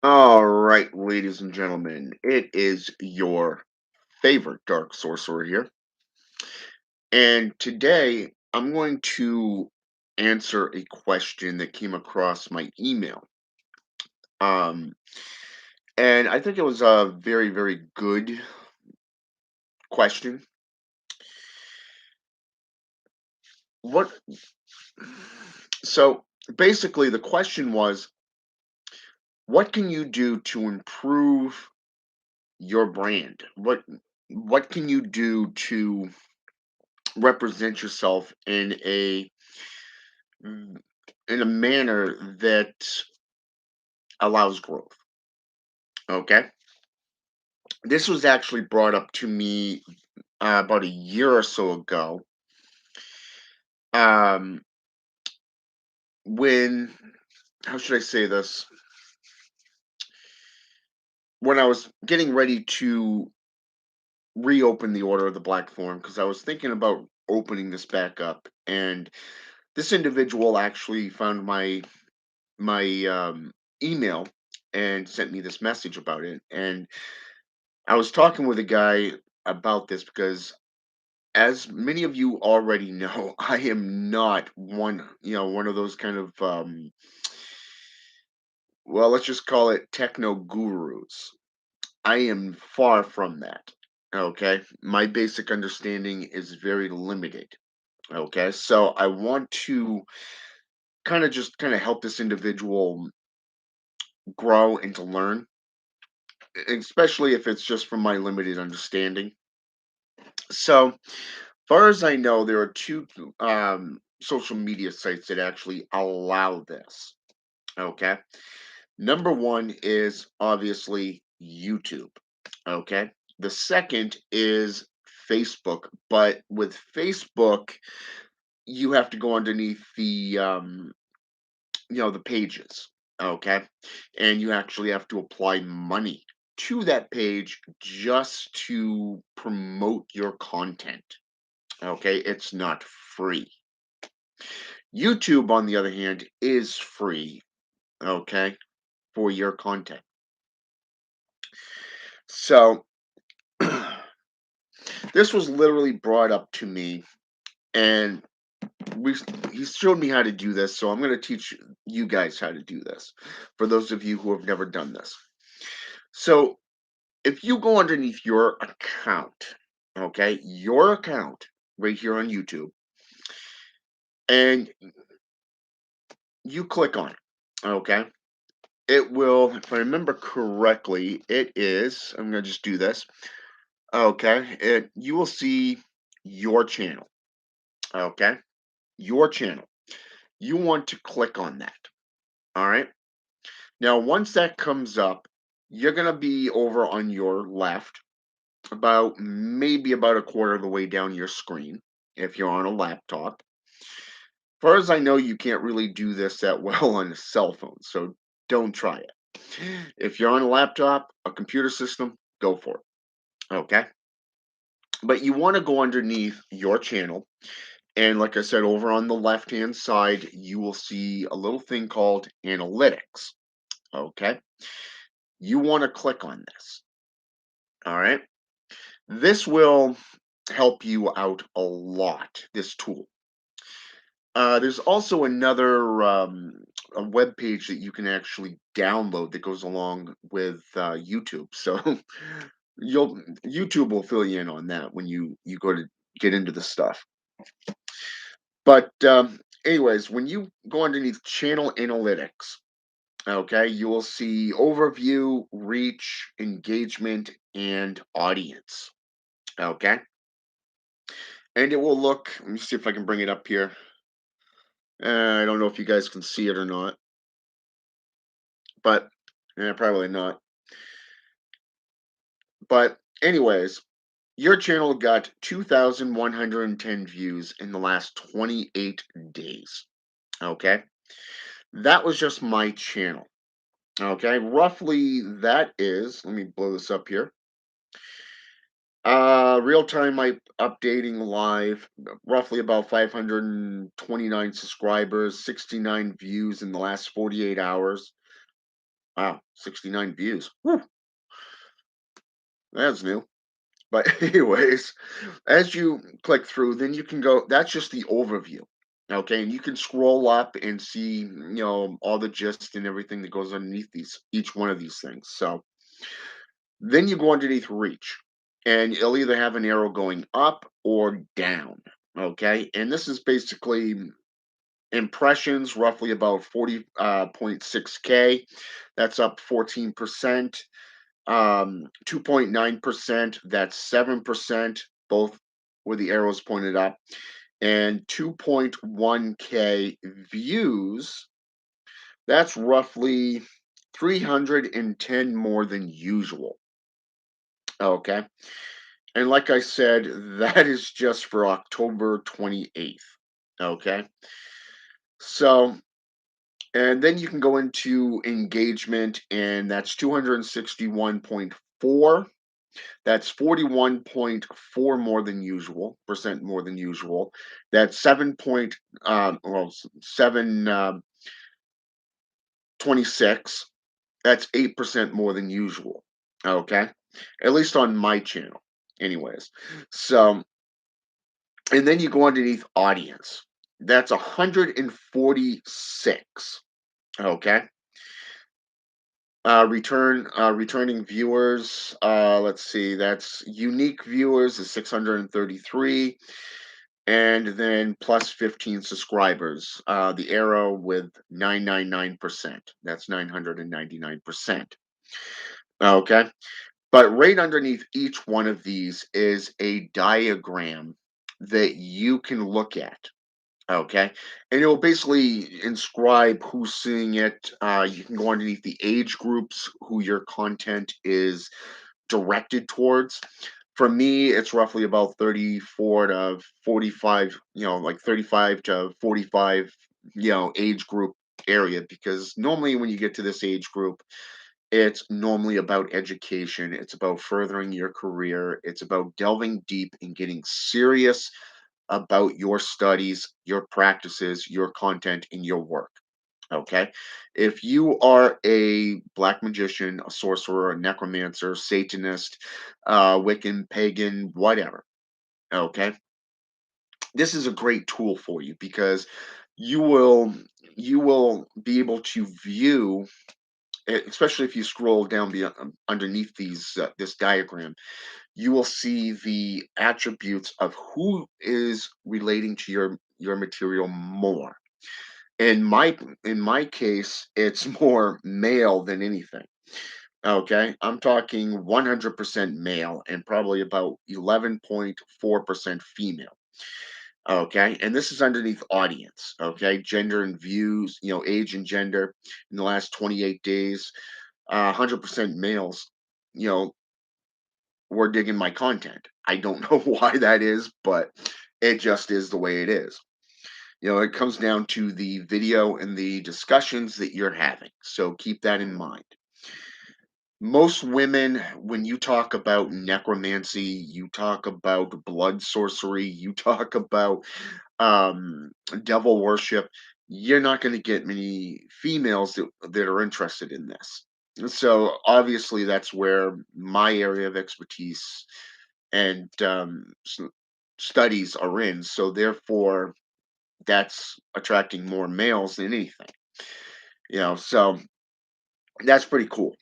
All right, ladies and gentlemen, it is your favorite dark sorcerer here. And today I'm going to answer a question that came across my email. Um, and I think it was a very, very good question. What so basically the question was, what can you do to improve your brand? What can you do to represent yourself mm, in a manner that allows growth. Okay. This was actually brought up to me about a year or so ago. Um, when, how should I say this? When I was getting ready to reopen the Order of the Black Thorn, because I was thinking about opening this back up, and this individual actually found my email and sent me this message about it. And I was talking with a guy about this because, as many of you already know, I am not one of those kind of, well, let's just call it techno gurus. I am far from that. Okay. My basic understanding is very limited. Okay. So I want to kind of help this individual grow and to learn, especially if it's just from my limited understanding. So, far as I know, there are two social media sites that actually allow this. Okay. Number one is obviously YouTube. Okay. The second is Facebook. But with Facebook, you have to go underneath the pages. Okay. And you actually have to apply money to that page just to promote your content. Okay. It's not free. YouTube, on the other hand, is free, okay, for your content. So this was literally brought up to me, and we he showed me how to do this. So I'm going to teach you guys how to do this. For those of you who have never done this, so if you go underneath your account, okay, your account right here on YouTube, and you click on it, okay. It will, if I remember correctly, it is. I'm gonna just do this. Okay, you will see your channel. Okay, your channel. You want to click on that. All right. Now, once that comes up, you're gonna be over on your left, maybe about a quarter of the way down your screen, if you're on a laptop. Far as I know, you can't really do this that well on a cell phone, so don't try it. If you're on a laptop, a computer system, go for it. Okay. But you want to go underneath your channel. And like I said, over on the left hand side, you will see a little thing called analytics. Okay. You want to click on this. All right. This will help you out a lot, this tool. There's also another a web page that you can actually download that goes along with YouTube. So YouTube will fill you in on that when you go to get into the stuff. But anyways, when you go underneath channel analytics, okay, you will see overview, reach, engagement, and audience. Okay, and it will look. Let me see if I can bring it up here. I don't know if you guys can see it or not, but probably not. But anyways, your channel got 2,110 views in the last 28 days. Okay, that was just my channel. Okay, roughly that is, let me blow this up here. Real time updating live, roughly about 529 subscribers, 69 views in the last 48 hours. Wow, 69 views. Whew, that's new. But anyways, as you click through, then you can go, that's just the overview. Okay, and you can scroll up and see, all the gist and everything that goes underneath each one of these things. So then you go underneath reach, and it'll either have an arrow going up or down. Okay, and this is basically impressions, roughly about 40.6K. That's up 14%. 2.9%, that's 7%, both where the arrows pointed up, and 2.1K views, that's roughly 310 more than usual. Okay. And like I said, that is just for October 28th. Okay. So, and then you can go into engagement, and that's 261.4. That's 41.4 more than usual, percent more than usual. That's 7 point, well, 726. That's 8% more than usual. Okay. At least on my channel. Anyways. So, and then you go underneath audience. That's 146. Okay. Returning viewers. Let's see. That's unique viewers is 633, and then plus 15 subscribers. The arrow with 999%. That's 999%. Okay. But right underneath each one of these is a diagram that you can look at. Okay. And it will basically inscribe who's seeing it. You can go underneath the age groups who your content is directed towards. For me, it's roughly about 34 to 45, like 35 to 45, age group area, because normally when you get to this age group, it's normally about education, it's about furthering your career, it's about delving deep and getting serious about your studies, your practices, your content, and your work. Okay. If you are a black magician, a sorcerer, a necromancer, Satanist, Wiccan, pagan, whatever, okay, this is a great tool for you because you will you will be able to view, especially if you scroll down underneath this diagram, you will see the attributes of who is relating to your material more. In my case, it's more male than anything. Okay, I'm talking 100% male and probably about 11.4% female. Okay, and this is underneath audience. Okay, gender and views, age and gender in the last 28 days. 100% males, you know, were digging my content. I don't know why that is, but it just is the way it is. It comes down to the video and the discussions that you're having. So keep that in mind. Most women, when you talk about necromancy, you talk about blood sorcery, you talk about devil worship, you're not going to get many females that are interested in this. So obviously, that's where my area of expertise and studies are in. So therefore, that's attracting more males than anything. So that's pretty cool.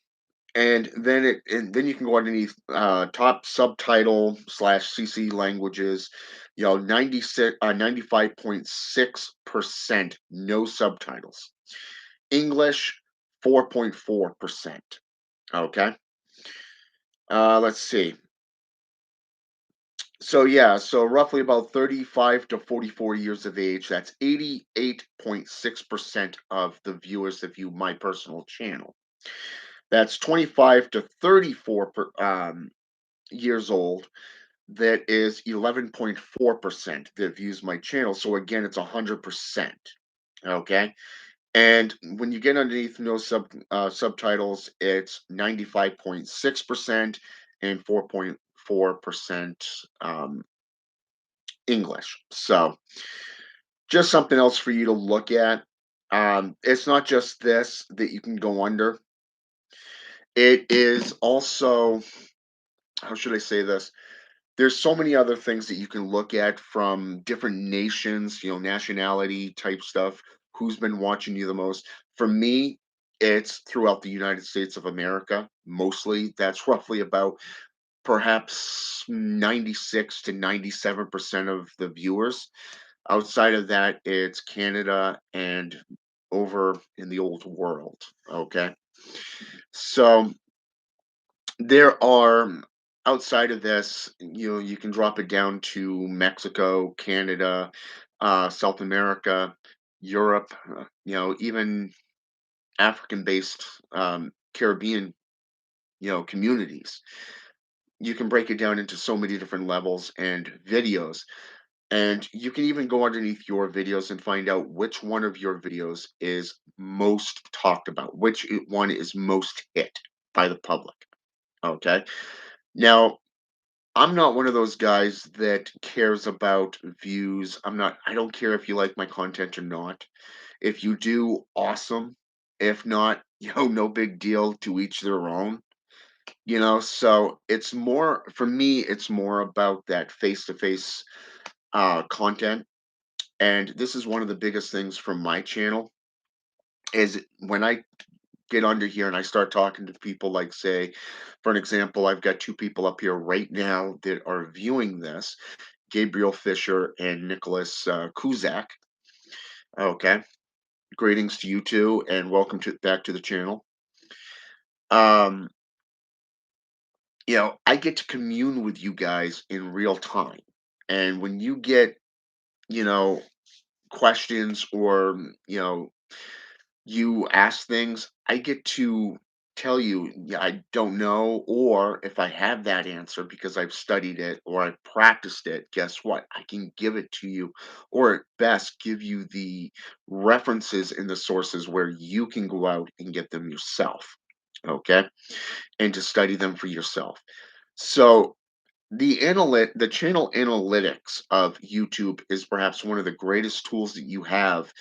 And then you can go underneath top subtitle slash CC languages. 95.6% no subtitles. English 4.4%. Okay. Let's see. So yeah, so roughly about 35 to 44 years of age. That's 88.6% of the viewers that view my personal channel. That's 25 to 34 years old. That is 11.4% that views my channel. So again, it's 100%. Okay. And when you get underneath no subtitles, it's 95.6% and 4.4% English. So just something else for you to look at. It's not just this that you can go under. It is also, how should I say this? There's so many other things that you can look at from different nations, nationality type stuff. Who's been watching you the most? For me, it's throughout the United States of America, mostly. That's roughly about perhaps 96 to 97% of the viewers. Outside of that, it's Canada and over in the old world. Okay. So there are, outside of this, you can drop it down to Mexico, Canada, South America, Europe, even African-based, Caribbean, communities. You can break it down into so many different levels and videos. And you can even go underneath your videos and find out which one of your videos is most talked about, which one is most hit by the public. Okay. Now, I'm not one of those guys that cares about views. I don't care if you like my content or not. If you do, awesome. If not, no big deal, to each their own. So it's more, for me, it's more about that face to face content. And this is one of the biggest things from my channel is when I get under here and I start talking to people, like, say, for an example, I've got two people up here right now that are viewing this, Gabriel Fisher and Nicholas Kuzak. Okay. Greetings to you two and welcome to back to the channel. Um, I get to commune with you guys in real time. And when you get, you know, questions or, you ask things, I get to tell you, yeah, I don't know, or if I have that answer because I've studied it or I've practiced it, guess what? I can give it to you, or at best, give you the references in the sources where you can go out and get them yourself. Okay. And to study them for yourself. So the channel analytics of YouTube is perhaps one of the greatest tools that you have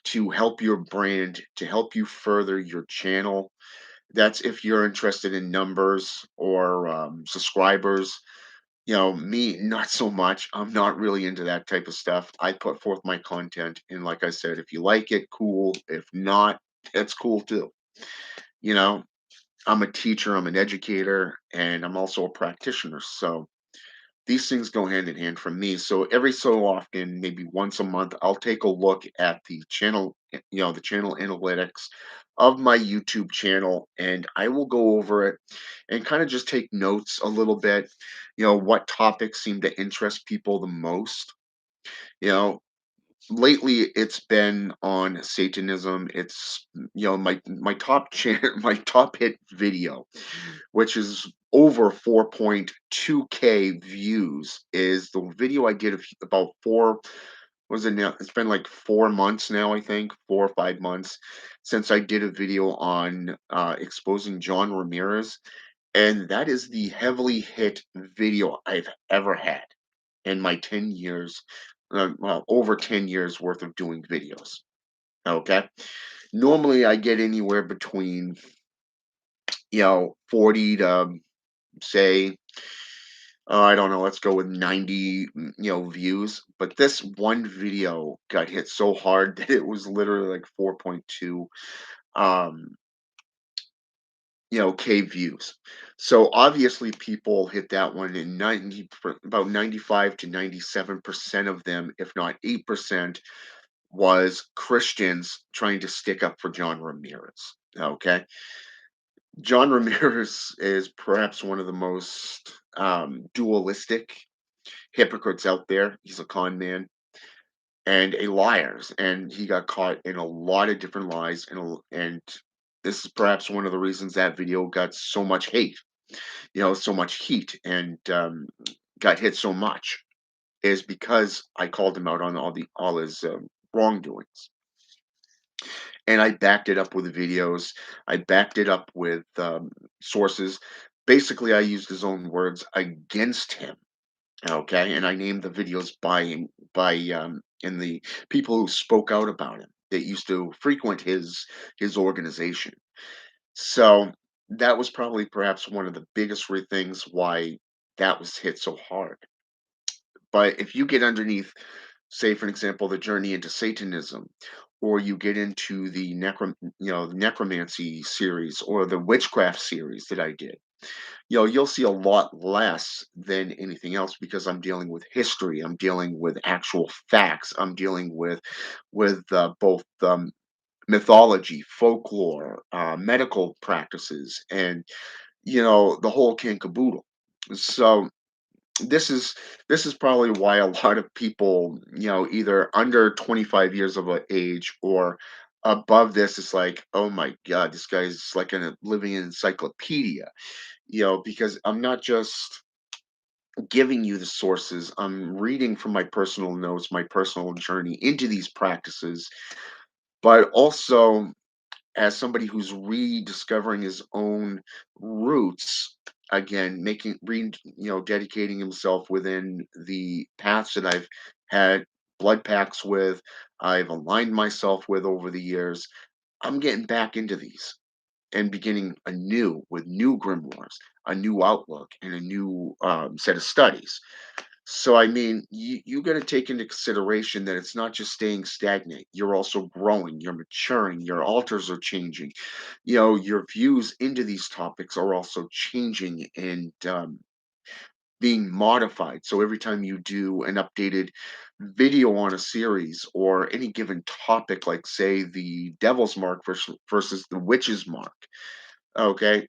to help your brand, to help you further your channel. That's if you're interested in numbers or subscribers. Me, not so much. I'm not really into that type of stuff. I put forth my content, and like I said, if you like it, cool. If not, that's cool too. You know, I'm a teacher, I'm an educator, and I'm also a practitioner. So these things go hand in hand for me. So every so often, maybe once a month, I'll take a look at the channel, the channel analytics of my YouTube channel, and I will go over it and kind of just take notes a little bit. What topics seem to interest people the most. You know, lately it's been on Satanism. It's my top my top hit video, which is over 4.2K views, is the video I did about four, what was it now? It's been like 4 months now, I think, 4 or 5 months since I did a video on exposing John Ramirez. And that is the heavily hit video I've ever had in my 10 years, well, over 10 years worth of doing videos. Okay. Normally I get anywhere between, 40 to, say, I don't know, let's go with 90, views. But this one video got hit so hard that it was literally like 4.2, um, K views. So obviously people hit that one in about 95 to 97% of them, if not 8%, was Christians trying to stick up for John Ramirez. Okay. John Ramirez is perhaps one of the most dualistic hypocrites out there. He's a con man and a liar, and he got caught in a lot of different lies. And this is perhaps one of the reasons that video got so much hate, so much heat, and got hit so much, is because I called him out on all his wrongdoings, and I backed it up with videos. I backed it up with sources. Basically, I used his own words against him. Okay, and I named the videos by him, and the people who spoke out about him that used to frequent his organization. So that was probably perhaps one of the biggest things why that was hit so hard. But if you get underneath, say, for example, the journey into Satanism, or you get into the the necromancy series or the witchcraft series that I did, you'll see a lot less than anything else because I'm dealing with history, I'm dealing with actual facts, I'm dealing with both mythology, folklore, medical practices, and the whole kit and caboodle. So this is this is probably why a lot of people, either under 25 years of age or above this, is like, oh my god, this guy's like a living encyclopedia, because I'm not just giving you the sources, I'm reading from my personal notes, my personal journey into these practices, but also as somebody who's rediscovering his own roots again, making re dedicating himself within the paths that I've had blood pacts with, I've aligned myself with over the years. I'm getting back into these and beginning anew with new grimoires, a new outlook, and a new set of studies. So, I mean, you got to take into consideration that it's not just staying stagnant. You're also growing, you're maturing, your altars are changing. Your views into these topics are also changing and being modified. So, every time you do an updated video on a series or any given topic, like, say, the devil's mark versus the witch's mark, okay,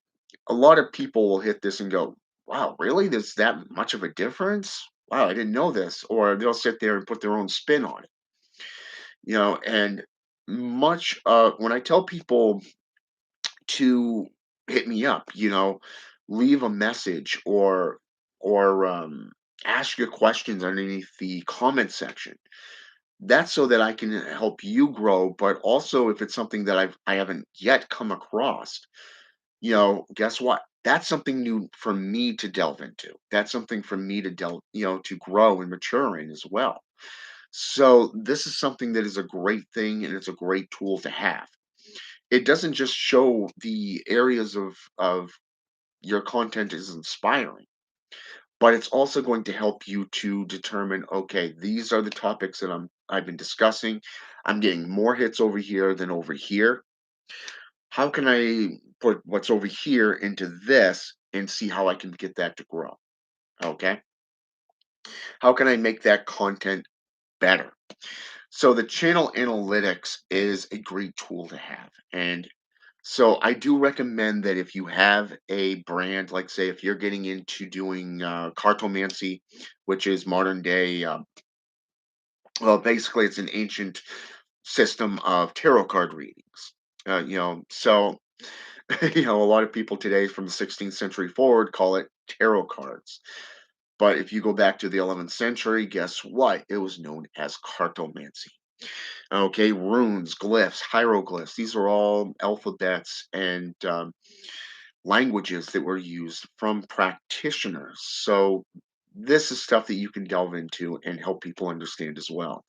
a lot of people will hit this and go, "Wow, really? There's that much of a difference? Wow, I didn't know this." Or they'll sit there and put their own spin on it, and when I tell people to hit me up, leave a message or ask your questions underneath the comment section. That's so that I can help you grow, but also if it's something that I haven't yet come across, guess what? That's something new for me to delve into. That's something for me to to grow and mature in as well. So this is something that is a great thing and it's a great tool to have. It doesn't just show the areas of your content is inspiring, but it's also going to help you to determine, okay, these are the topics that I've been discussing. I'm getting more hits over here than over here. How can I put what's over here into this and see how I can get that to grow? Okay. How can I make that content better? So the channel analytics is a great tool to have. And so I do recommend that if you have a brand, like say if you're getting into doing cartomancy, which is modern day, well, basically it's an ancient system of tarot card readings. So a lot of people today from the 16th century forward call it tarot cards. But if you go back to the 11th century, guess what? It was known as cartomancy. Okay, runes, glyphs, hieroglyphs, these are all alphabets and languages that were used from practitioners. So this is stuff that you can delve into and help people understand as well.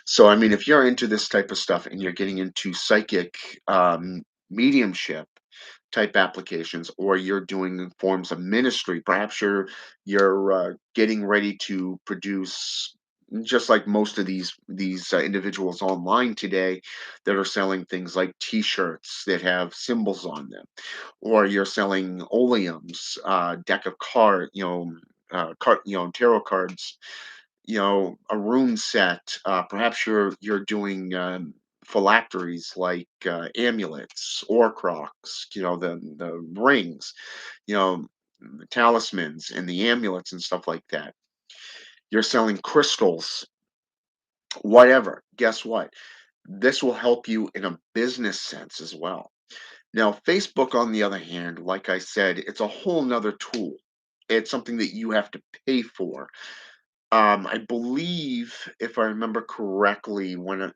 So, I mean, if you're into this type of stuff and you're getting into psychic mediumship type applications, or you're doing forms of ministry, perhaps you're getting ready to produce, just like most of these individuals online today that are selling things like T-shirts that have symbols on them, or you're selling oleums, deck of tarot cards, a rune set. Perhaps you're doing phylacteries like amulets, orcrocs, the rings, the talismans and the amulets and stuff like that. You're selling crystals, whatever. Guess what? This will help you in a business sense as well. Now, Facebook, on the other hand, like I said, it's a whole nother tool. It's something that you have to pay for. I believe, if I remember correctly, when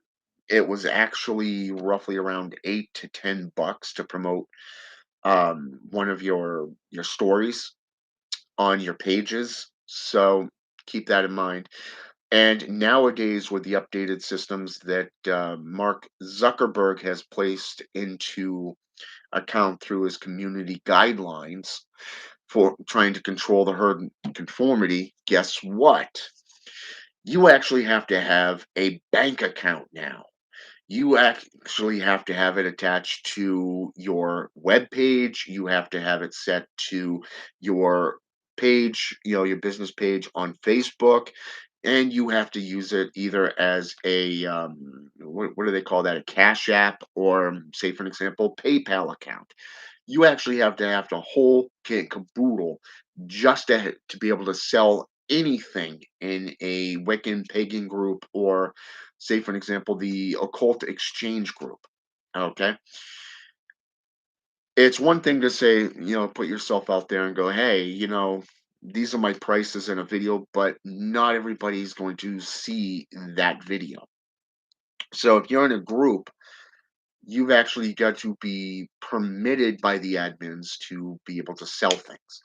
it was actually roughly around 8 to 10 bucks to promote one of your stories on your pages. So keep that in mind. And nowadays, with the updated systems that Mark Zuckerberg has placed into account through his community guidelines for trying to control the herd conformity, guess what? You actually have to have a bank account now. You actually have to have it attached to your web page. You have to have it set to your page, your business page on Facebook, and you have to use it either as a what do they call that? A Cash App, or say for an example, PayPal account. You actually have to whole kit caboodle just to be able to sell anything in a Wiccan pagan group, or say for an example, the occult exchange group. Okay. It's one thing to say, put yourself out there and go, hey, these are my prices in a video, but not everybody's going to see that video. So if you're in a group, you've actually got to be permitted by the admins to be able to sell things.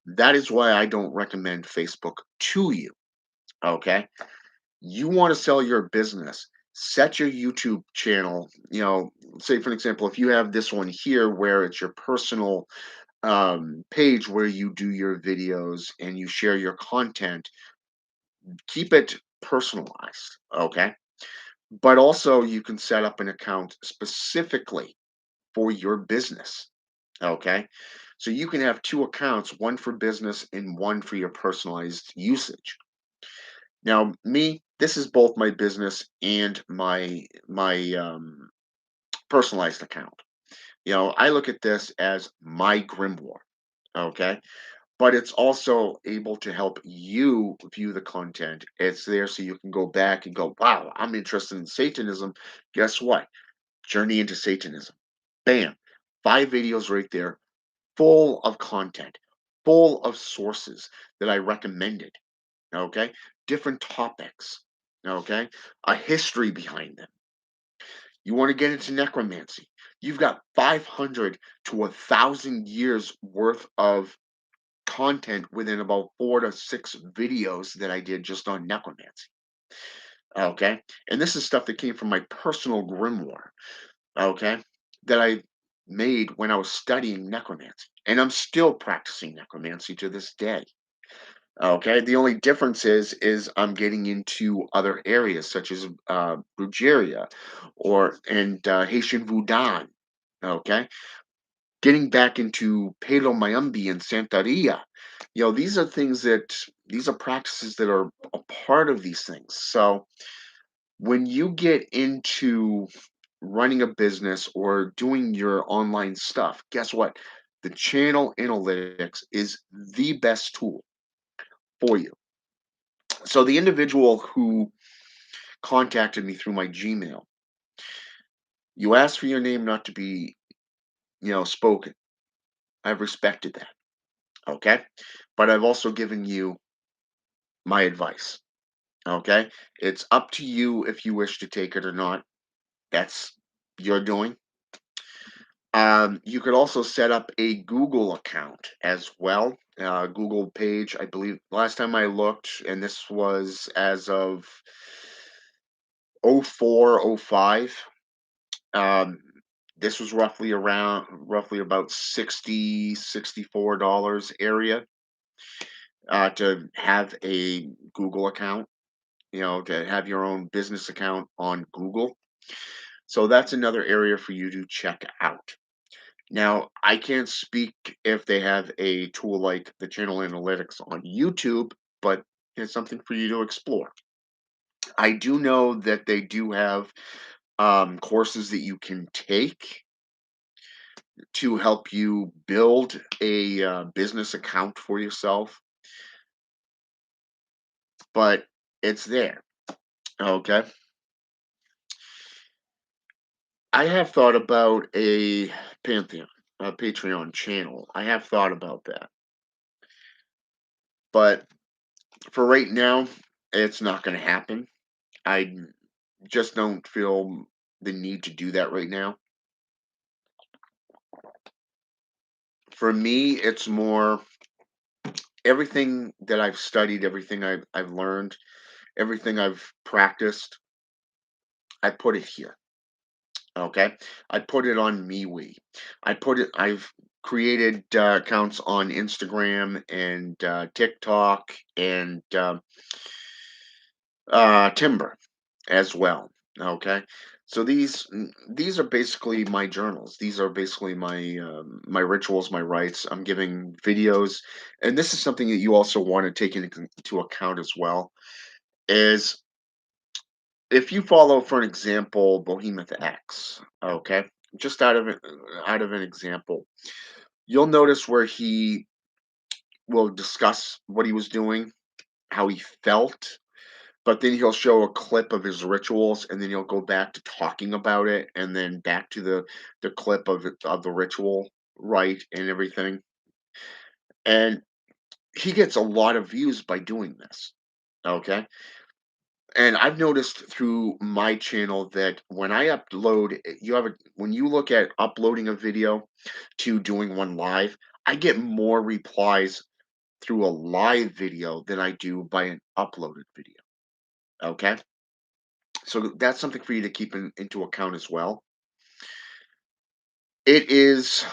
That is why I don't recommend Facebook to you. Okay. You want to sell your business, set your YouTube channel, say for example, if you have this one here where it's your personal page where you do your videos and you share your content, keep it personalized. Okay. But also you can set up an account specifically for your business. Okay. So you can have two accounts, one for business and one for your personalized usage. Now, me, this is both my business and my personalized account. I look at this as my grimoire, okay? But it's also able to help you view the content. It's there so you can go back and go, wow, I'm interested in Satanism. Guess what? Journey into Satanism. Bam. 5 videos right there, full of content, full of sources that I recommended. Okay, different topics. Okay, a history behind them. You want to get into necromancy, you've got 500 to 1,000 years worth of content within about 4 to 6 videos that I did just on necromancy. Okay, and this is stuff that came from my personal grimoire. Okay, that I made when I was studying necromancy, and I'm still practicing necromancy to this day. Okay, the only difference is I'm getting into other areas such as Brujeria and Haitian Voodoo. Okay, getting back into Palo Mayumbi and Santeria. These are practices that are a part of these things. So when you get into running a business or doing your online stuff, guess what? The channel analytics is the best tool for you. So the individual who contacted me through my Gmail, you asked for your name not to be, spoken. I've respected that. Okay. But I've also given you my advice. Okay. It's up to you if you wish to take it or not. That's your doing. You could also set up a Google account as well. Google page, I believe last time I looked, and this was as of 04, 05. Um, this was roughly about 60, $64 area to have a Google account, to have your own business account on Google. So that's another area for you to check out. Now, I can't speak if they have a tool like the channel analytics on YouTube, but it's something for you to explore. I do know that they do have courses that you can take to help you build a business account for yourself, but it's there. Okay. I have thought about a Pantheon, a Patreon channel. I have thought about that, but for right now, it's not going to happen. I just don't feel the need to do that right now. For me, it's more everything that I've studied, everything I've learned, everything I've practiced, I put it here. Okay, I put it on MeWe. I've created accounts on Instagram and TikTok and Timber as well. Okay, so these are basically my journals. These are basically my rituals, my rites. I'm giving videos, and this is something that you also want to take into account as well. Is if you follow, for an example, Bohemoth X, okay, just out of an example, you'll notice where he will discuss what he was doing, how he felt, but then he'll show a clip of his rituals, and then he'll go back to talking about it, and then back to the clip of the ritual, right, and everything. And he gets a lot of views by doing this. Okay. And I've noticed through my channel that when I upload, when you look at uploading a video to doing one live, I get more replies through a live video than I do by an uploaded video. Okay. So that's something for you to keep into account as well. It is,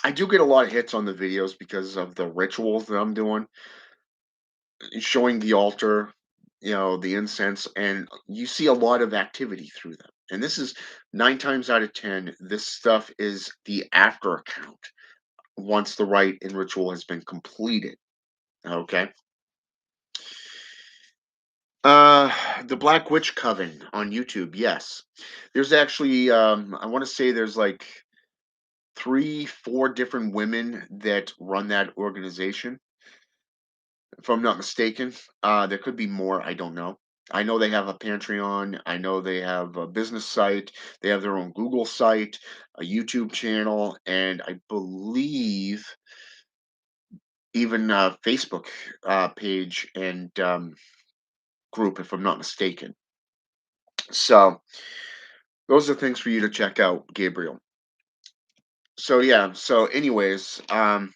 I do get a lot of hits on the videos because of the rituals that I'm doing, showing the altar, the incense, and you see a lot of activity through them. And this is 9 times out of 10, this stuff is the after account once the rite and ritual has been completed. Okay. Uh, the Black Witch Coven on YouTube. Yes, there's actually, I want to say there's like 3, 4 different women that run that organization, if I'm not mistaken. There could be more. I don't know. I know they have a Patreon. I know they have a business site. They have their own Google site, a YouTube channel, and I believe even a Facebook page and group, if I'm not mistaken. So those are things for you to check out, Gabriel. So yeah. So anyways, kind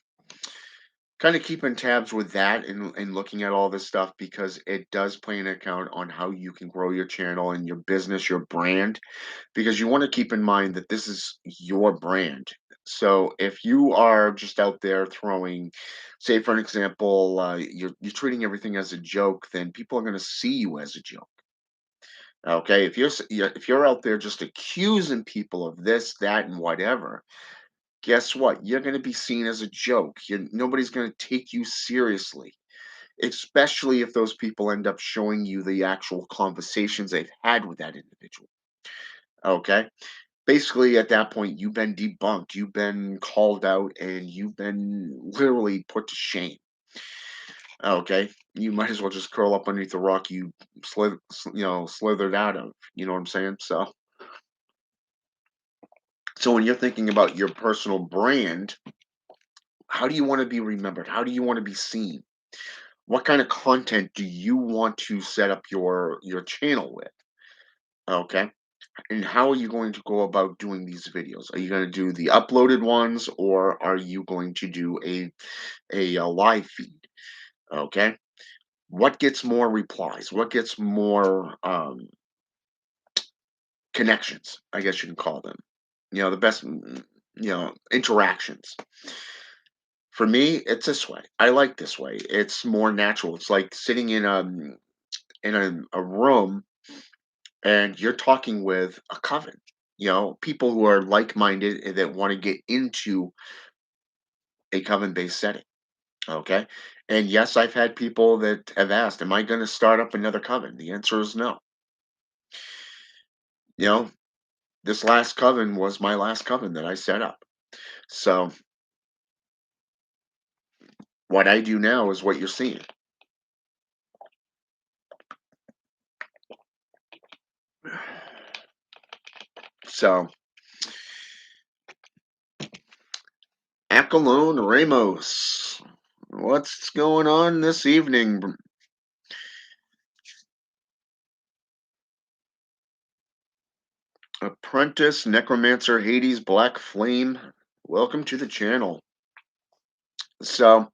of keeping tabs with that and looking at all this stuff because it does play an account on how you can grow your channel and your business, your brand, because you want to keep in mind that this is your brand. So if you are just out there throwing, say for an example, you're treating everything as a joke, then people are going to see you as a joke. Okay, if you're out there just accusing people of this, that, and whatever, guess what? You're going to be seen as a joke. Nobody's going to take you seriously, especially if those people end up showing you the actual conversations they've had with that individual. Okay. Basically, at that point, you've been debunked, you've been called out, and you've been literally put to shame. Okay. You might as well just curl up underneath the rock slithered out of. You know what I'm saying? So when you're thinking about your personal brand, how do you want to be remembered? How do you want to be seen? What kind of content do you want to set up your channel with? Okay. And how are you going to go about doing these videos? Are you going to do the uploaded ones, or are you going to do a live feed? Okay. What gets more replies? What gets more connections? I guess you can call them. The best interactions. For me, it's this way. I like this way. It's more natural. It's like sitting in a room and you're talking with a coven, people who are like-minded and that want to get into a coven-based setting. Okay. And yes, I've had people that have asked, am I going to start up another coven? The answer is no. you know this last coven was my last coven that I set up. So what I do now is what you're seeing. So Acalone Ramos, what's going on this evening? Apprentice Necromancer Hades Black Flame, welcome to the channel. So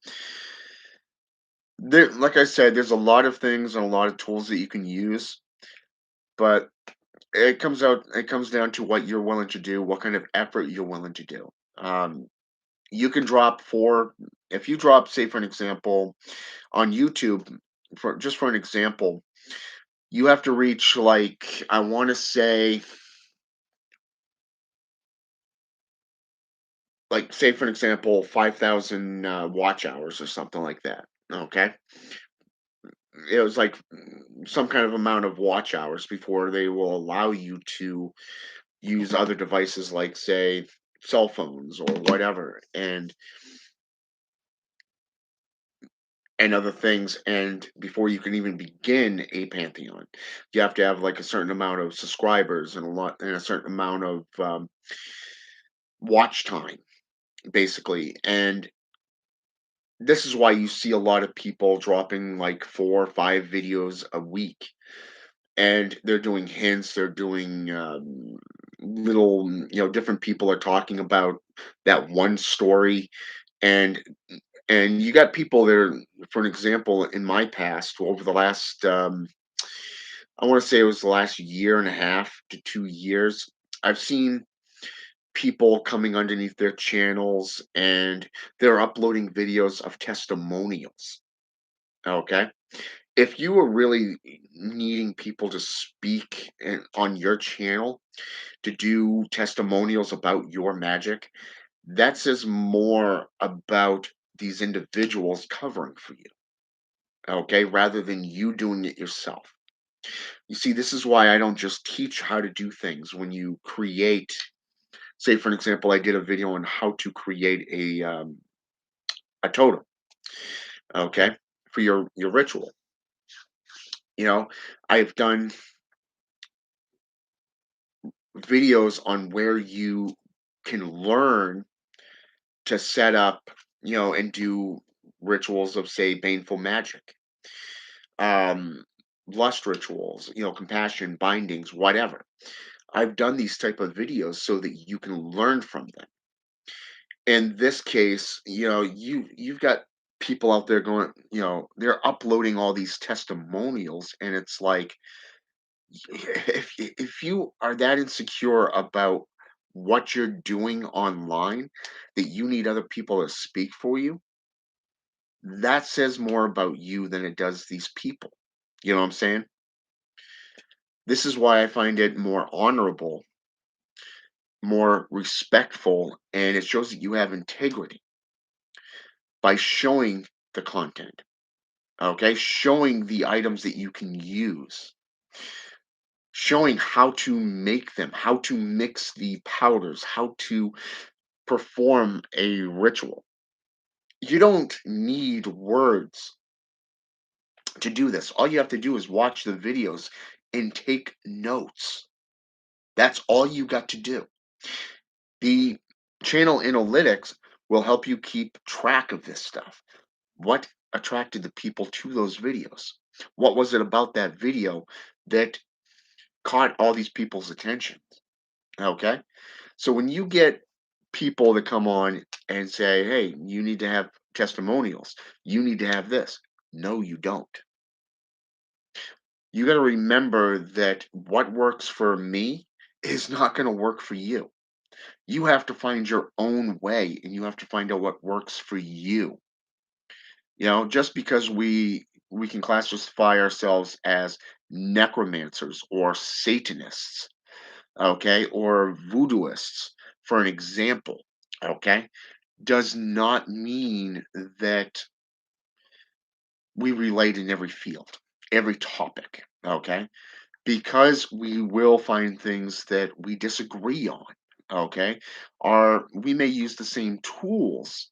like I said, there's a lot of things and a lot of tools that you can use, but it comes down to what you're willing to do, what kind of effort you're willing to do. Um, you can drop 4 if you drop, say, for an example, on YouTube, for an example, you have to reach, like, I wanna say, like, say, for an example, 5,000, watch hours or something like that, okay? It was, like, some kind of amount of watch hours before they will allow you to use other devices like, say, cell phones or whatever, and other things, and before you can even begin a pantheon, you have to have, like, a certain amount of subscribers and a certain amount of, watch time, basically, and this is why you see a lot of people dropping, like, 4 or 5 videos a week, and they're doing hints, they're doing, little, different people are talking about that one story, and you got people there, for an example, in my past, over the last, I wanna say it was the last year and a half to 2 years, I've seen people coming underneath their channels, and they're uploading videos of testimonials, okay? If you are really needing people to speak on your channel, to do testimonials about your magic, that says more about these individuals covering for you, okay, rather than you doing it yourself. You see, this is why I don't just teach how to do things. When you create, say, for an example, I did a video on how to create a totem, okay, for your ritual. You know, I've done videos on where you can learn to set up, and do rituals of, say, baneful magic, um, lust rituals, compassion, bindings, whatever. I've done these type of videos so that you can learn from them. In this case, you've got people out there going, they're uploading all these testimonials, and it's like, if you are that insecure about what you're doing online, that you need other people to speak for you, that says more about you than it does these people. You know what I'm saying? This is why I find it more honorable, more respectful, and it shows that you have integrity by showing the content, okay? Showing the items that you can use, showing how to make them, how to mix the powders, how to perform a ritual. You don't need words to do this. All you have to do is watch the videos and take notes. That's all you got to do. The channel analytics will help you keep track of this stuff. What attracted the people to those videos? What was it about that video that caught all these people's attention? Okay. So when you get people that come on and say, hey, you need to have testimonials, you need to have this. No, you don't. You got to remember that what works for me is not going to work for you. You have to find your own way, and you have to find out what works for you. Just because we can classify ourselves as necromancers or satanists, okay, or voodooists, for an example, okay, does not mean that we relate in every field, every topic, okay? Because we will find things that we disagree on, okay? We may use the same tools,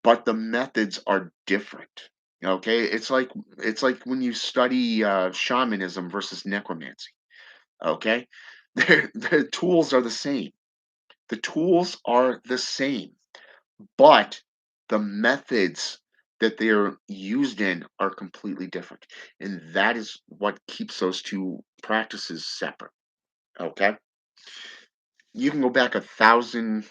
but the methods are different. Okay, it's like when you study shamanism versus necromancy. Okay, the tools are the same. The tools are the same, but the methods that they're used in are completely different, and that is what keeps those two practices separate. Okay, you can go back 1,000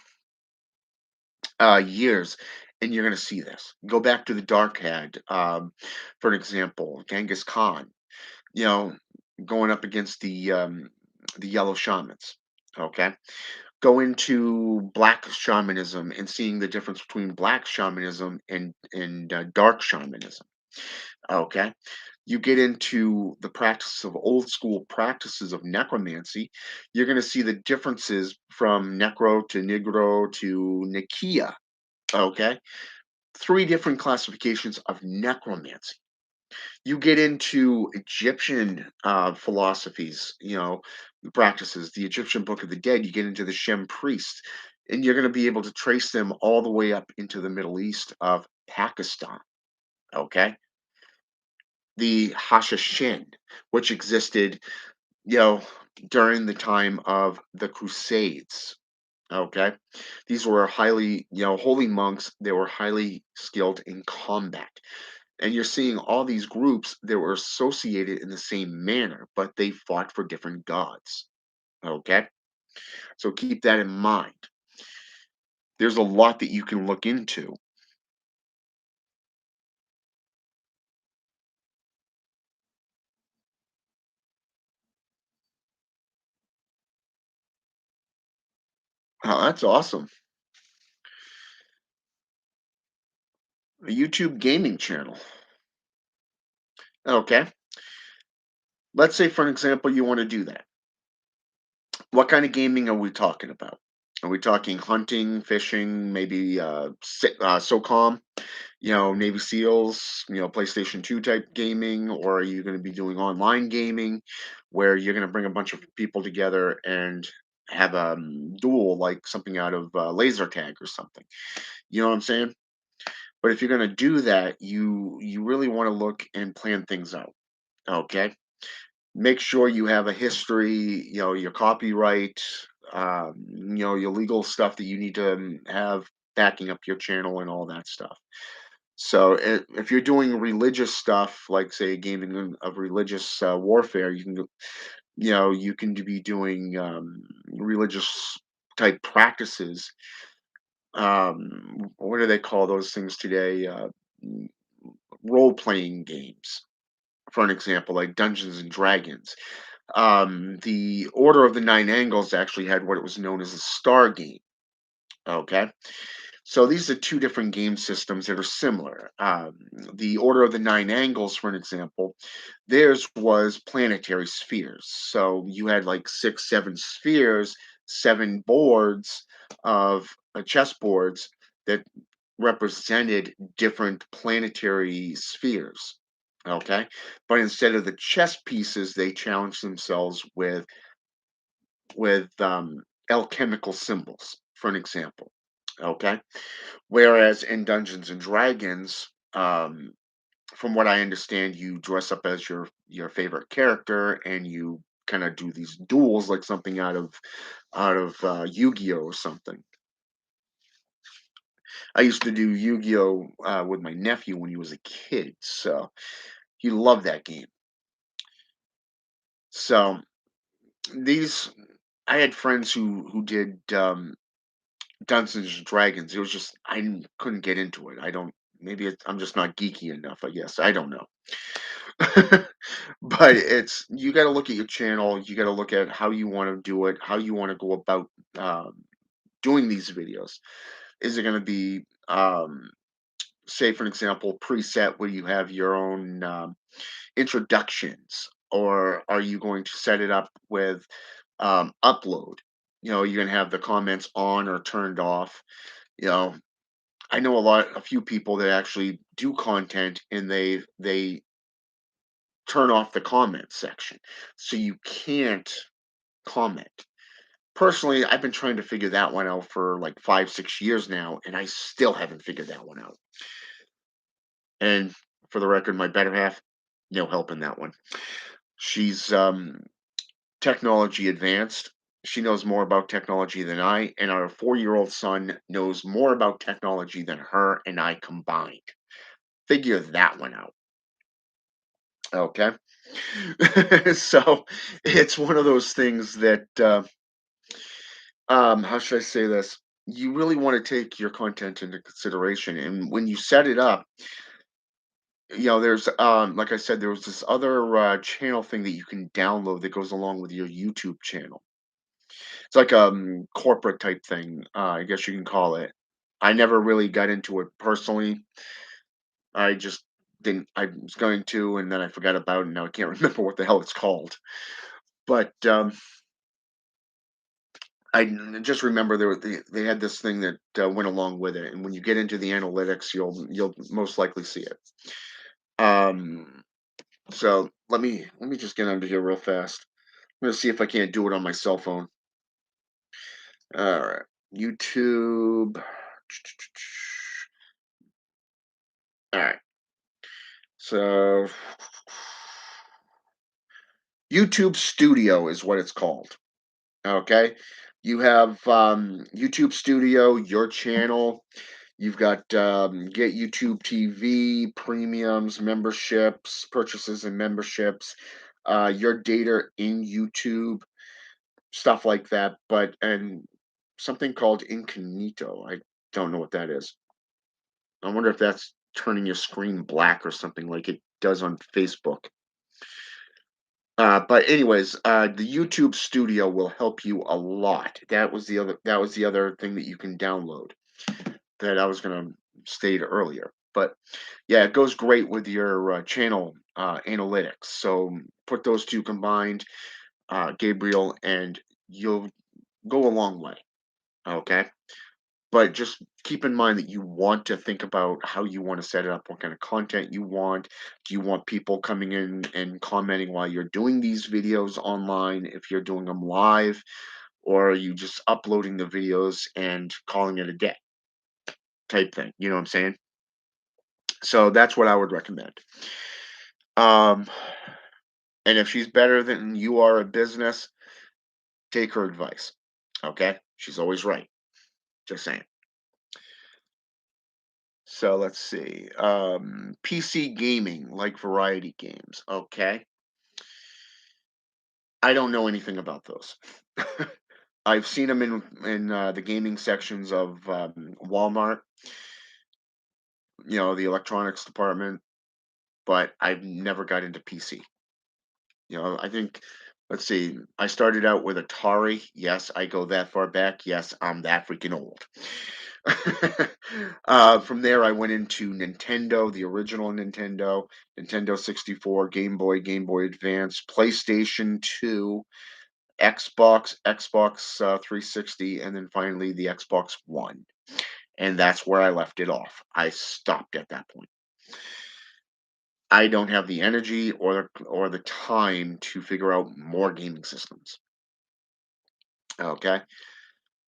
years, and you're going to see this. Go back to the Dark Hand, for an example, Genghis Khan. You know, going up against the yellow shamans. Okay, go into black shamanism and seeing the difference between black shamanism and dark shamanism. Okay, you get into the practice of old school practices of necromancy, you're going to see the differences from necro to negro to nikia. Okay, three different classifications of necromancy. You get into Egyptian philosophies, practices, the Egyptian Book of the Dead, you get into the Shem priests, and you're going to be able to trace them all the way up into the Middle East of Pakistan. Okay. The Hashashin, which existed, you know, during the time of the Crusades. Okay. These were highly, holy monks. They were highly skilled in combat. And you're seeing all these groups that were associated in the same manner, but they fought for different gods. Okay. So keep that in mind. There's a lot that you can look into. Oh, that's awesome. A YouTube gaming channel. Okay. Let's say, for an example, you want to do that. What kind of gaming are we talking about? Are we talking hunting, fishing, maybe SOCOM, Navy SEALs, PlayStation 2 type gaming, or are you going to be doing online gaming where you're going to bring a bunch of people together and have a duel like something out of laser tag or something? You know what I'm saying? But if you're going to do that, you really want to look and plan things out. Okay, make sure you have a history, your copyright, your legal stuff that you need to have backing up your channel and all that stuff. So if you're doing religious stuff, like say gaming of religious warfare, you can be doing religious type practices. What do they call those things today? Role playing games, for an example, like Dungeons and Dragons. The Order of the Nine Angles actually had what it was known as a star game. Okay. So these are two different game systems that are similar. The Order of the Nine Angles, for an example, theirs was planetary spheres. So you had like six, seven spheres, seven boards of chessboards that represented different planetary spheres. Okay. But instead of the chess pieces, they challenged themselves with alchemical symbols, for an example. Okay. Whereas in Dungeons and Dragons, from what I understand, you dress up as your favorite character and you kind of do these duels like something out of Yu-Gi-Oh or something. I used to do Yu-Gi-Oh with my nephew when he was a kid, so he loved that game. So these, I had friends who did Dungeons and Dragons. It was just couldn't get into it. I don't. Maybe I'm just not geeky enough. I guess I don't know. But it's you got to look at your channel. You got to look at how you want to do it, how you want to go about doing these videos. Is it going to be, say, for an example, preset where you have your own introductions, or are you going to set it up with upload? You're going to have the comments on or turned off. You know, I know a few people that actually do content and they turn off the comment section, so you can't comment. Personally, I've been trying to figure that one out for like 5, 6 years now, and I still haven't figured that one out. And for the record, my better half, no help in that one. She's technology advanced. She knows more about technology than I, and our 4-year-old son knows more about technology than her and I combined. Figure that one out. Okay. So it's one of those things that, how should I say this? You really want to take your content into consideration. And when you set it up, there's like I said, there was this other channel thing that you can download that goes along with your YouTube channel. It's like corporate type thing, I guess you can call it. I never really got into it personally. I just didn't. I was going to, and then I forgot about it. And now I can't remember what the hell it's called. But just remember they had this thing that went along with it, and when you get into the analytics, you'll most likely see it. Um, so let me just get under here real fast. I'm gonna see if I can't do it on my cell phone. All right, YouTube. All right, so YouTube Studio is what it's called. Okay, you have YouTube Studio, your channel. You've got Get YouTube TV, premiums, memberships, purchases and memberships, your data in YouTube, stuff like that. And something called incognito. I don't know what that is. I wonder if that's turning your screen black or something like it does on Facebook. But anyways, the YouTube Studio will help you a lot. That was the other thing that you can download that I was gonna state earlier. But yeah, it goes great with your channel analytics. So put those two combined, Gabriel, and you'll go a long way. Okay. But just keep in mind that you want to think about how you want to set it up, what kind of content you want. Do you want people coming in and commenting while you're doing these videos online if you're doing them live? Or are you just uploading the videos and calling it a day type thing? You know what I'm saying? So that's what I would recommend. Um, and if she's better than you are at business, take her advice. Okay? She's always right. Just saying. So let's see. PC gaming, like variety games. Okay. I don't know anything about those. I've seen them in the gaming sections of Walmart, the electronics department, but I've never got into PC. I think, let's see, I started out with Atari. Yes, I go that far back. Yes, I'm that freaking old. From there, I went into Nintendo, the original Nintendo, Nintendo 64, Game Boy, Game Boy Advance, PlayStation 2, Xbox 360, and then finally the Xbox One. And that's where I left it off. I stopped at that point. I don't have the energy or the time to figure out more gaming systems. Okay.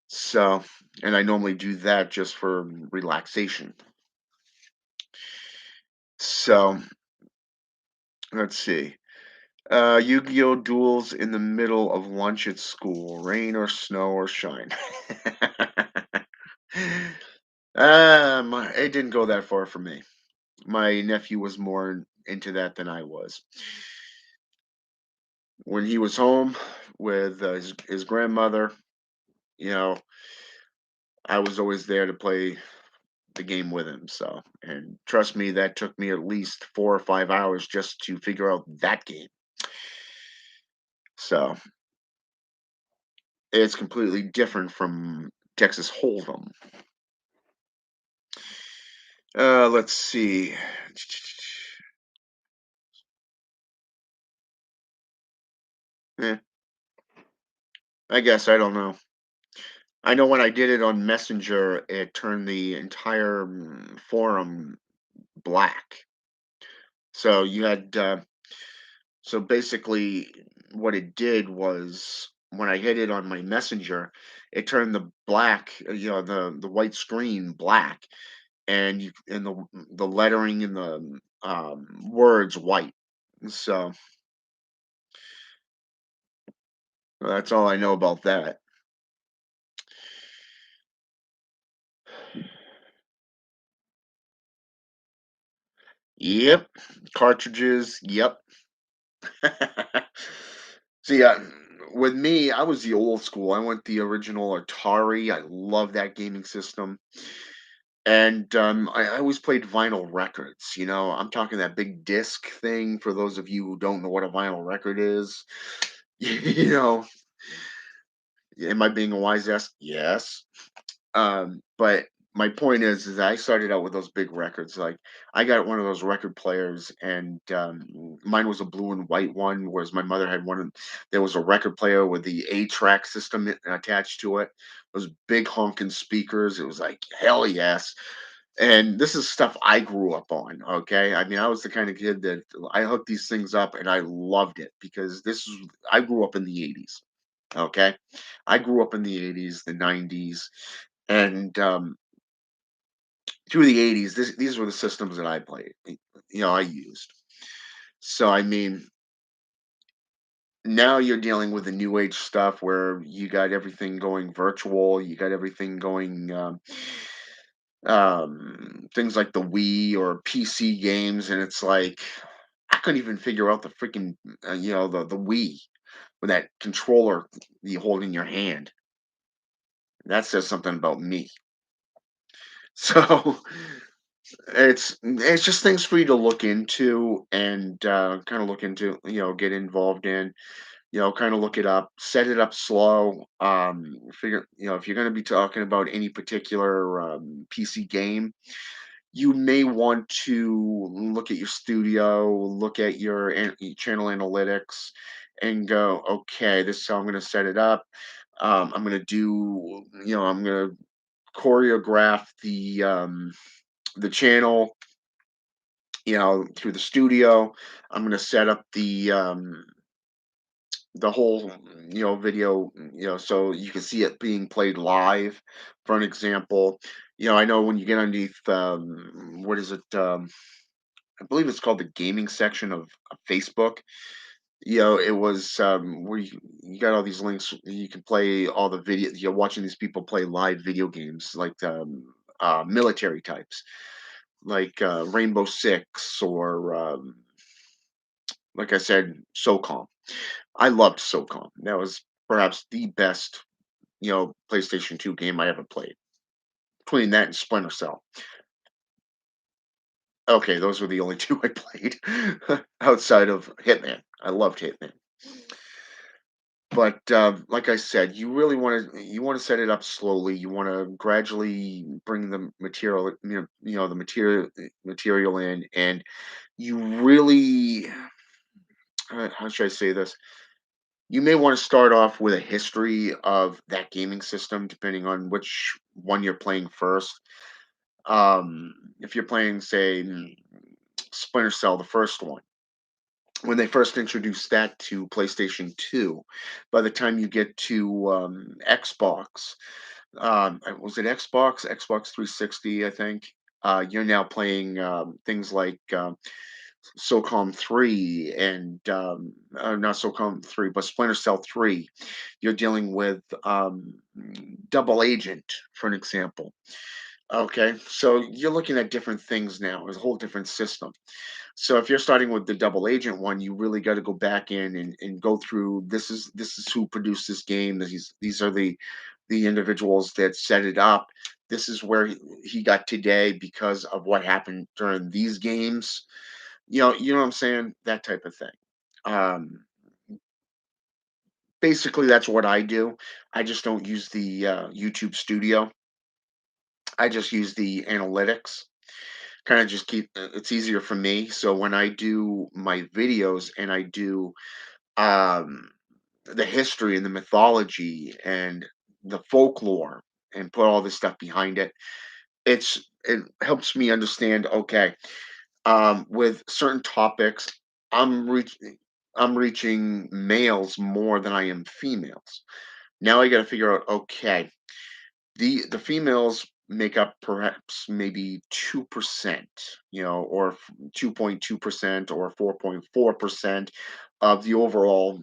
So, and I normally do that just for relaxation. So, let's see. Yu-Gi-Oh! Duels in the middle of lunch at school, rain or snow or shine. It didn't go that far for me. My nephew was more into that than I was. When he was home with his grandmother, you know, I was always there to play the game with him. So, and trust me, that took me at least 4 or 5 hours just to figure out that game. So, it's completely different from Texas Hold'em. Let's see. Eh, I guess I don't know. I know when I did it on Messenger, it turned the entire forum black. So you had so basically what it did was when I hit it on my Messenger, it turned the black, the white screen black, and the lettering and the words white. So that's all I know about that. Yep, cartridges. Yep. See, with me, I was the old school. I went the original Atari. I love that gaming system. And I always played vinyl records. I'm talking that big disc thing. For those of you who don't know what a vinyl record is, you know, am I being a wise ass? Yes. But my point is I started out with those big records. Like I got one of those record players, and mine was a blue and white one, whereas my mother had one. There was a record player with the A-track system attached to it. Those big honking speakers. It was like hell yes. And this is stuff I grew up on. Okay, I mean I was the kind of kid that I hooked these things up, and I loved it because I grew up in the '80s. Okay, I grew up in the '80s, the '90s, and through the '80s, these were the systems that I played. I used. So I mean, now you're dealing with the new age stuff where you got everything going virtual. You got everything going. Things like the Wii or PC games, and it's like I couldn't even figure out the freaking the Wii with that controller you hold in your hand. That says something about me. So it's just things for you to look into and kind of look into, get involved in, kind of look it up, set it up slow. Figure, if you're going to be talking about any particular PC game, you may want to look at your studio, look at your channel analytics, and go, okay, this is how I'm going to set it up. I'm going to do, I'm going to choreograph the channel, through the studio. I'm going to set up the whole, video, so you can see it being played live. For an example, I know when you get underneath, what is it? I believe it's called the gaming section of Facebook. It was where you got all these links. You can play all the video. You're watching these people play live video games, like military types, like Rainbow Six or like I said, SOCOM. I loved SOCOM. That was perhaps the best, PlayStation 2 game I ever played. Between that and Splinter Cell. Okay, those were the only 2 I played outside of Hitman. I loved Hitman. But like I said, you want to set it up slowly. You want to gradually bring the material, the material in, and you really, how should I say this? You may want to start off with a history of that gaming system, depending on which one you're playing first. If you're playing, say, Splinter Cell, the first one, when they first introduced that to PlayStation 2, by the time you get to Xbox, was it Xbox 360, I think. You're now playing things like SOCOM 3 and not SOCOM 3, but Splinter Cell 3. You're dealing with Double Agent, for an example. Okay, so you're looking at different things now. It's a whole different system. So if you're starting with the Double Agent one, you really got to go back in and go through. This is who produced this game. These are the individuals that set it up. This is where he got today because of what happened during these games. You know what I'm saying? That type of thing. Um, Basically, that's what I do. I just don't use the YouTube Studio. I just use the analytics. Kind of just keep. It's easier for me. So when I do my videos and I do um, the history and the mythology and the folklore and put all this stuff behind it, it helps me understand. Okay, with certain topics, I'm reaching I'm reaching males more than I am females. Now I got to figure out, okay, the females make up perhaps maybe 2%, or 2.2% or 4.4% of the overall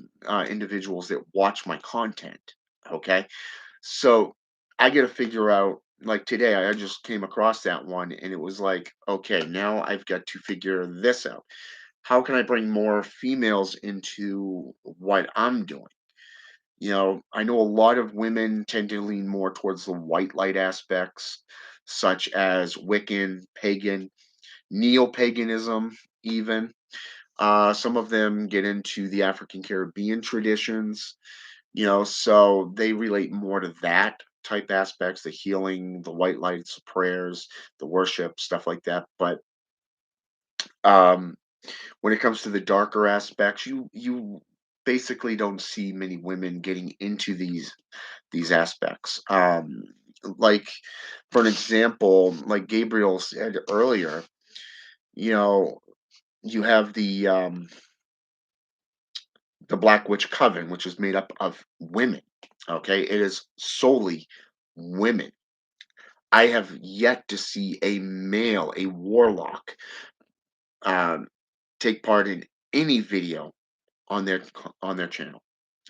individuals that watch my content. Okay, so I got to figure out. Like today, I just came across that one, and it was like, okay, now I've got to figure this out. How can I bring more females into what I'm doing? I know a lot of women tend to lean more towards the white light aspects. such as Wiccan, pagan, neo-paganism, even. Some of them get into the African Caribbean traditions, so they relate more to that type aspects, the healing, the white lights, prayers, the worship, stuff like that. But um, when it comes to the darker aspects, you basically don't see many women getting into these aspects. Like for an example, like Gabriel said earlier, you know, you have the Black Witch Coven, which is made up of women. Okay, it is solely women. I have yet to see a male, a warlock, um, take part in any video on their channel.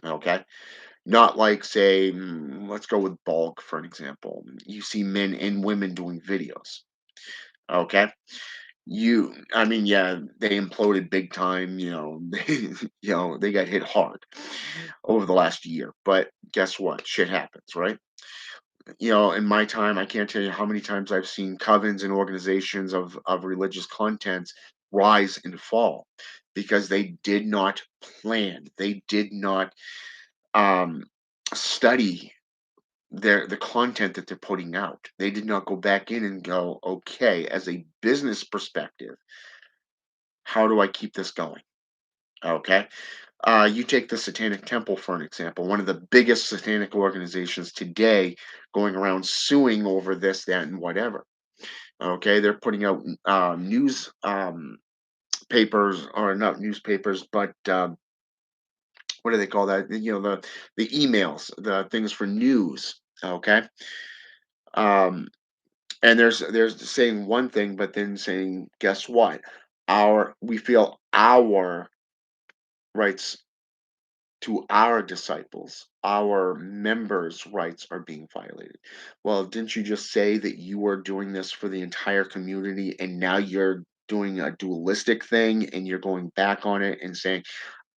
Okay, not like say, let's go with Bulk for an example. You see men and women doing videos. Okay, I mean, yeah, they imploded big time. They got hit hard over the last year. But guess what? Shit happens, right? In my time, I can't tell you how many times I've seen covens and organizations of religious contents rise and fall because they did not plan. They did not um, study the content that they're putting out. They did not go back in and go, okay, as a business perspective, how do I keep this going? Okay. You take the Satanic Temple for an example, one of the biggest satanic organizations today going around suing over this, that, and whatever. Okay. They're putting out news papers, or not newspapers, but what do they call that? The emails, the things for news. Okay. Um, and there's saying one thing, but then saying, guess what? We feel our rights to our disciples, our members' rights are being violated. Well, didn't you just say that you were doing this for the entire community and now you're doing a dualistic thing and you're going back on it and saying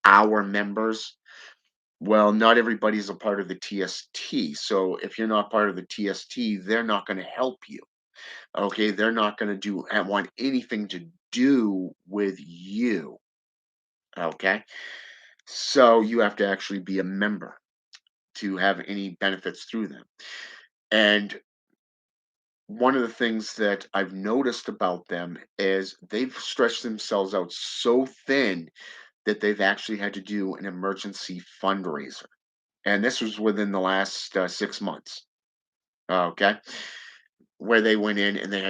our members? Well, not everybody's a part of the TST. So if you're not part of the TST, they're not going to help you. Okay, they're not going to want anything to do with you. Okay, so you have to actually be a member to have any benefits through them. And one of the things that I've noticed about them is they've stretched themselves out so thin that they've actually had to do an emergency fundraiser. And this was within the last 6 months. Okay. Where they went in and they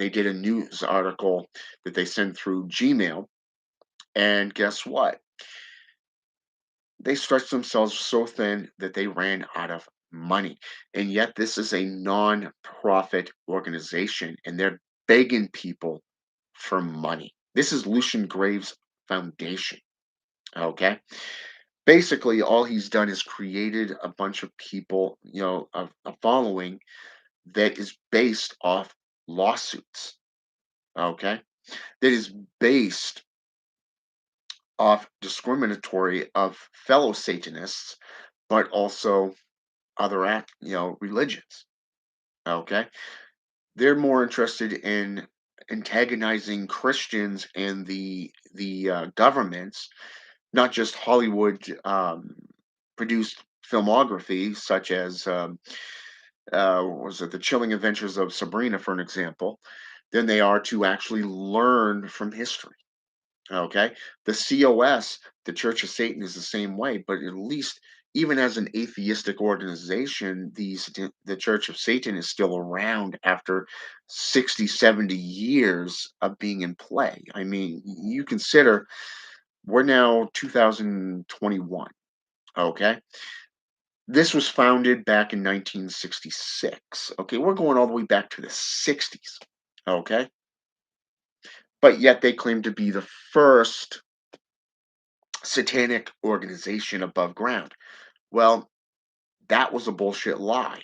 did a news article that they sent through Gmail. And guess what? They stretched themselves so thin that they ran out of money. And yet, this is a non-profit organization, and they're begging people for money. This is Lucian Graves' foundation. Okay. Basically, all he's done is created a bunch of people, a following that is based off lawsuits. Okay. That is based off discriminatory of fellow Satanists, but also other religions. Okay, they're more interested in antagonizing Christians and the governments, not just Hollywood produced filmography such as was it the Chilling Adventures of Sabrina, for an example, than they are to actually learn from history. Okay. The COS, the Church of Satan, is the same way, but at least even as an atheistic organization, the Church of Satan is still around after 60, 70 years of being in play. I mean, you consider we're now 2021. Okay. This was founded back in 1966. Okay. We're going all the way back to the 60s. Okay. But yet they claim to be the first satanic organization above ground. Well, that was a bullshit lie.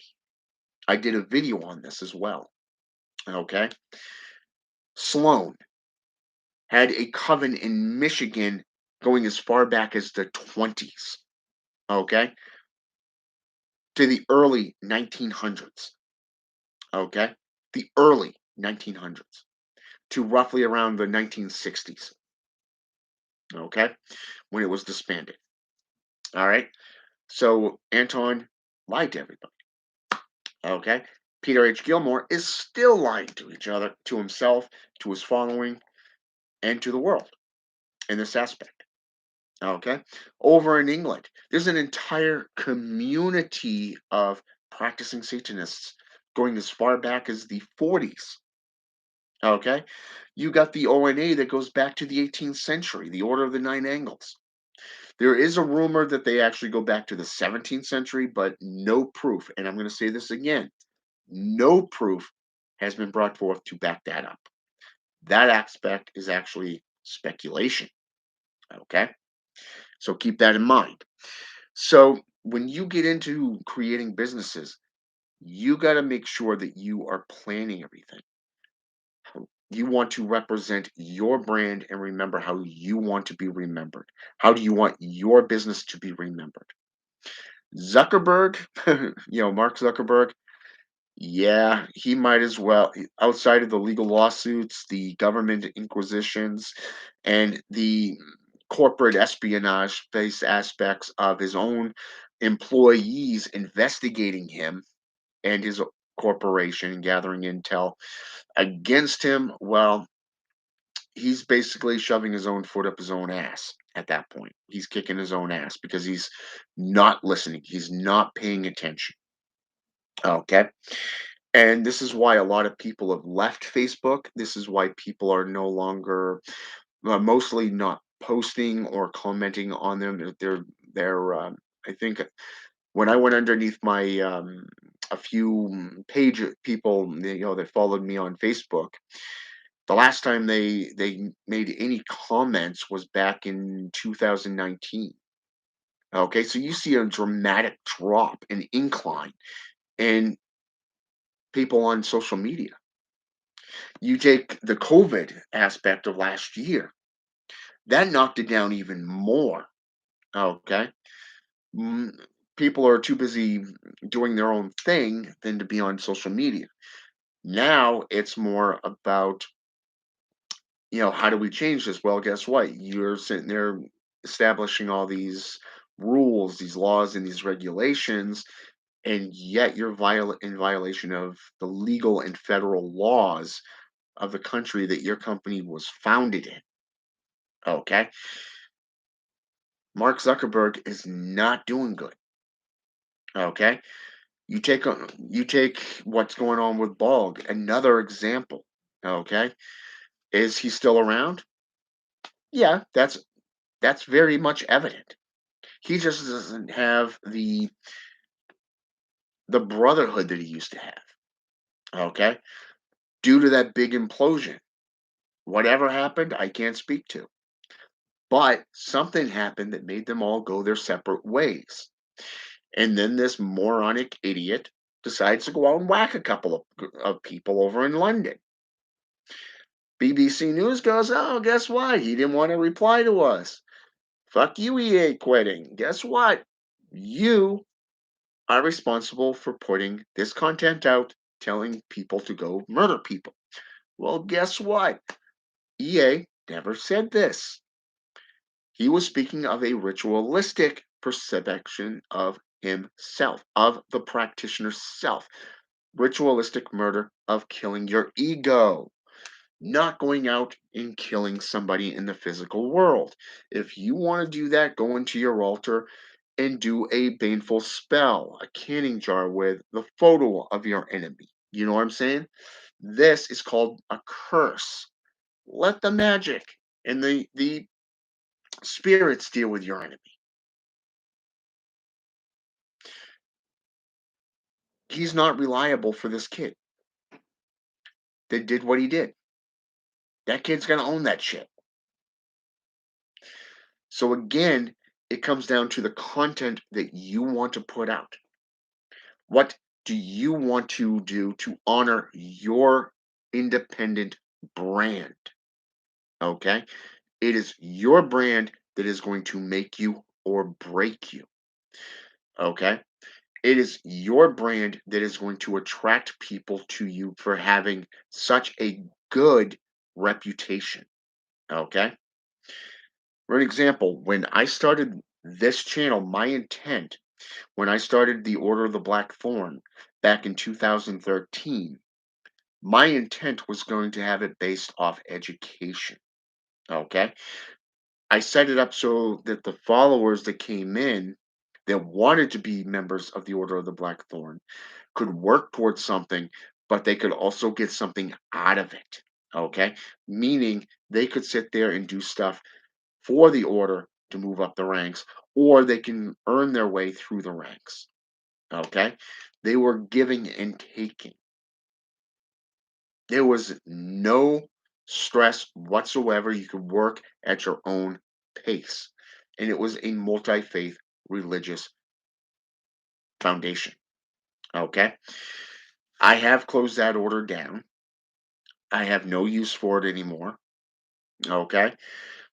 I did a video on this as well. Okay. Sloan had a coven in Michigan going as far back as the 20s. Okay. To the early 1900s. Okay, the early 1900s to roughly around the 1960s. Okay, when it was disbanded. All right, so Anton lied to everybody. Okay, Peter H. Gilmore is still lying to each other, to himself, to his following, and to the world in this aspect. Okay, over in England, there's an entire community of practicing Satanists going as far back as the 40s. Okay, you got the ONA that goes back to the 18th century, the Order of the Nine Angles. There is a rumor that they actually go back to the 17th century, but no proof. And I'm going to say this again, no proof has been brought forth to back that up. That aspect is actually speculation. Okay. So keep that in mind. So when you get into creating businesses, you got to make sure that you are planning everything. You want to represent your brand and remember how you want to be remembered. How do you want your business to be remembered? Zuckerberg, Mark Zuckerberg, yeah, he might as well. Outside of the legal lawsuits, the government inquisitions, and the corporate espionage based aspects of his own employees investigating him and his corporation and gathering intel against him, well, he's basically shoving his own foot up his own ass at that point. He's kicking his own ass because he's not listening. He's not paying attention. Okay. And this is why a lot of people have left Facebook. This is why people are no longer, mostly not posting or commenting on them. I think when I went underneath my a few page people, that followed me on Facebook, the last time they made any comments was back in 2019. Okay, so you see a dramatic drop, an incline in people on social media. You take the COVID aspect of last year, that knocked it down even more. Okay. Mm, People are too busy doing their own thing than to be on social media. Now it's more about, how do we change this? Well, guess what? You're sitting there establishing all these rules, these laws, and these regulations, and yet you're in violation of the legal and federal laws of the country that your company was founded in. Okay. Mark Zuckerberg is not doing good. Okay. You take what's going on with Bog, another example. Okay. Is he still around? Yeah, that's very much evident. He just doesn't have the brotherhood that he used to have. Okay. Due to that big implosion. Whatever happened, I can't speak to. But something happened that made them all go their separate ways. And then this moronic idiot decides to go out and whack a couple of people over in London. BBC News goes, oh, guess what? He didn't want to reply to us. Fuck you, EA quitting. Guess what? You are responsible for putting this content out, telling people to go murder people. Well, guess what? EA never said this. He was speaking of a ritualistic perception of himself, of the practitioner's self. Ritualistic murder of killing your ego, not going out and killing somebody in the physical world. If you want to do that, go into your altar and do a baneful spell, a canning jar with the photo of your enemy. You know what I'm saying? This is called a curse. Let the magic and the spirits deal with your enemy. He's not reliable for this kid that did what he did. That kid's gonna own that shit. So again, it comes down to the content that you want to put out. What do you want to do to honor your independent brand? Okay? It is your brand that is going to make you or break you. Okay? It is your brand that is going to attract people to you for having such a good reputation. Okay. For an example, when I started this channel, my intent when I started the Order of the Black Thorn back in 2013, my intent was going to have it based off education. Okay. I set it up so that the followers that came in that wanted to be members of the Order of the Black Thorn could work towards something, but they could also get something out of it. Okay. Meaning they could sit there and do stuff for the order to move up the ranks, or they can earn their way through the ranks. Okay. They were giving and taking. There was no stress whatsoever. You could work at your own pace. And it was a multi faith religious foundation. Okay. I have closed that order down. I have no use for it anymore. Okay.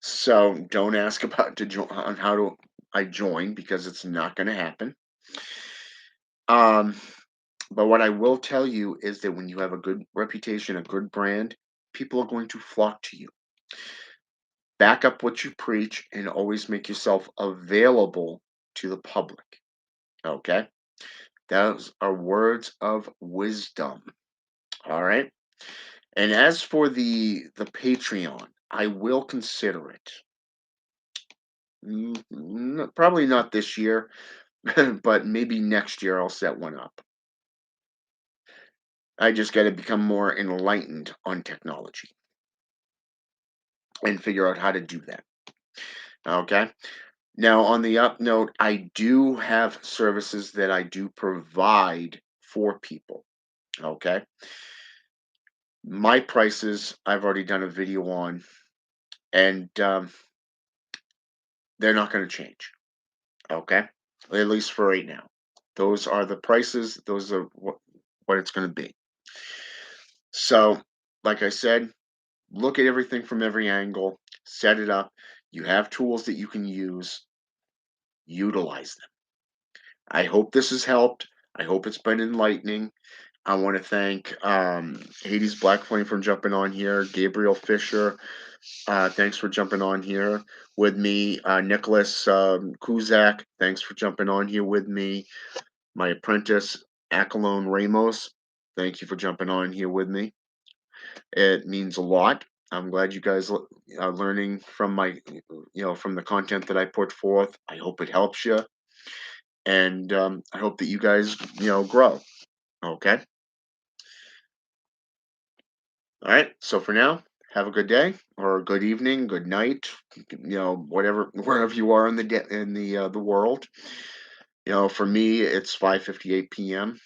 So don't ask about to join on how to I join because it's not going to happen. Um, but what I will tell you is that when you have a good reputation, a good brand, people are going to flock to you. Back up what you preach and always make yourself available to the public. Okay? Those are words of wisdom. All right? And as for the Patreon, I will consider it. Probably not this year, but maybe next year I'll set one up. I just got to become more enlightened on technology and figure out how to do that. Okay? Now, on the up note, I do have services that I do provide for people. Okay. My prices, I've already done a video on, and they're not going to change. Okay. At least for right now. Those are the prices. Those are what it's going to be. So, like I said, look at everything from every angle, set it up. You have tools that you can use, utilize them. I hope this has helped. I hope it's been enlightening. I want to thank Hades Black Flame for jumping on here. Gabriel Fisher, thanks for jumping on here with me. Nicholas Kuzak, thanks for jumping on here with me. My apprentice, Acalone Ramos, thank you for jumping on here with me. It means a lot. I'm glad you guys are learning from from the content that I put forth. I hope it helps you, and I hope that you guys, grow. Okay. All right. So for now, have a good day or good evening, good night, whatever, wherever you are in the world. For me, it's 5:58 p.m.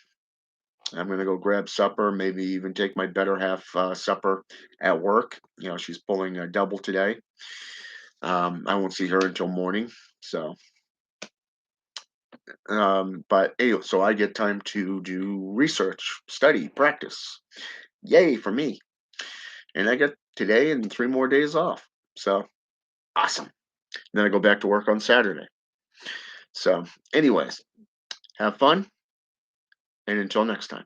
I'm gonna go grab supper, maybe even take my better half supper at work. She's pulling a double today. I won't see her until morning. So, but anyway, so I get time to do research, study, practice. Yay for me! And I get today and 3 more days off. So awesome. Then I go back to work on Saturday. So, anyways, have fun, and until next time.